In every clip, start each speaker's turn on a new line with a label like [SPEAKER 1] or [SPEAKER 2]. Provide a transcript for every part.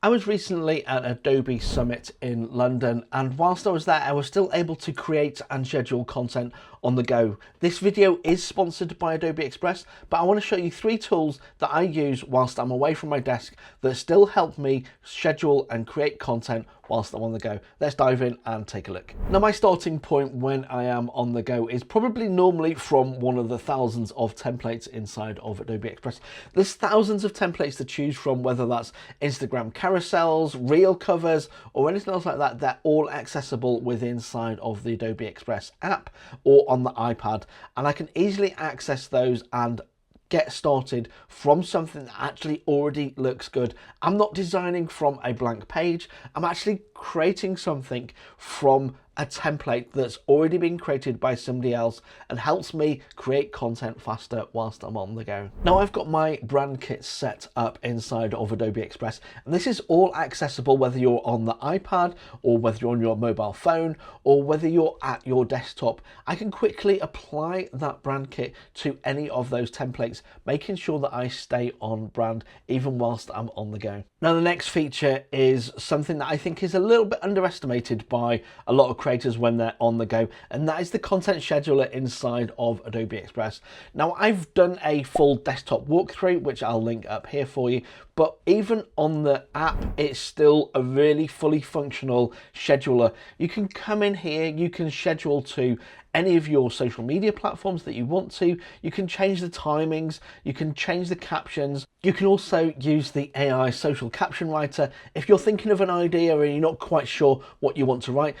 [SPEAKER 1] I was recently at Adobe Summit in London, and whilst I was there, I was still able to create and schedule content on the go. This video is sponsored by Adobe Express, but I want to show you 3 tools that I use whilst I'm away from my desk that still help me schedule and create content whilst I'm on the go. Let's dive in and take a look. Now, my starting point when I am on the go is probably normally from one of the thousands of templates inside of Adobe Express. There's thousands of templates to choose from, whether that's Instagram carousels, reel covers, or anything else like that. They're all accessible within inside of the Adobe Express app or on the iPad, and I can easily access those and get started from something that actually already looks good. I'm not designing from a blank page. I'm actually creating something from a template that's already been created by somebody else and helps me create content faster whilst I'm on the go. Now, I've got my brand kit set up inside of Adobe Express, and this is all accessible whether you're on the iPad or whether you're on your mobile phone or whether you're at your desktop. I can quickly apply that brand kit to any of those templates, making sure that I stay on brand even whilst I'm on the go. Now, the next feature is something that I think is a little bit underestimated by a lot of creators when they're on the go, and that is the content scheduler inside of Adobe Express. Now, I've done a full desktop walkthrough, which I'll link up here for you, but even on the app, it's still a really fully functional scheduler. You can come in here, you can schedule to any of your social media platforms that you want to. You can change the timings, you can change the captions. You can also use the AI social caption writer. If you're thinking of an idea and you're not quite sure what you want to write,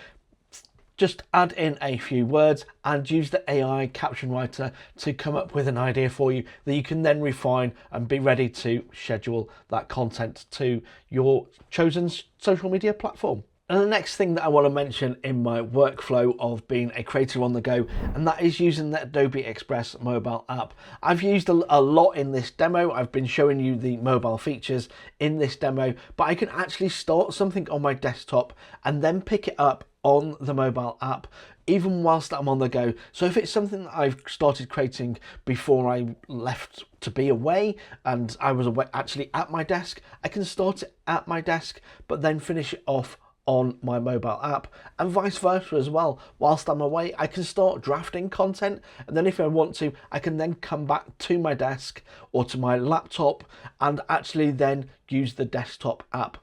[SPEAKER 1] just add in a few words and use the AI caption writer to come up with an idea for you that you can then refine and be ready to schedule that content to your chosen social media platform. And the next thing that I want to mention in my workflow of being a creator on the go, and that is using the Adobe Express mobile app. I've used a lot in this demo. I've been showing you the mobile features in this demo, but I can actually start something on my desktop and then pick it up on the mobile app even whilst I'm on the go. So if it's something that I've started creating before I left to be away and I was actually at my desk, I can start it at my desk but then finish it off on my mobile app, and vice versa as well. Whilst I'm away, I can start drafting content, and then if I want to, I can then come back to my desk or to my laptop and actually then use the desktop app.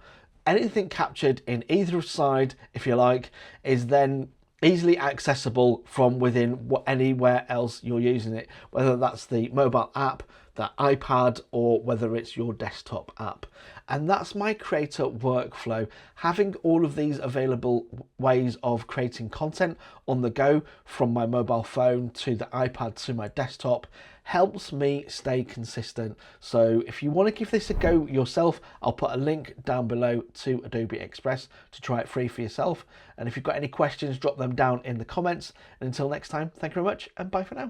[SPEAKER 1] Anything captured in either side, if you like, is then easily accessible from within anywhere else you're using it, whether that's the mobile app, the iPad, or whether it's your desktop app. And that's my creator workflow. Having all of these available ways of creating content on the go, from my mobile phone to the iPad to my desktop, helps me stay consistent. So if you want to give this a go yourself, I'll put a link down below to Adobe Express to try it free for yourself. And if you've got any questions, drop them down in the comments. And until next time, thank you very much and bye for now.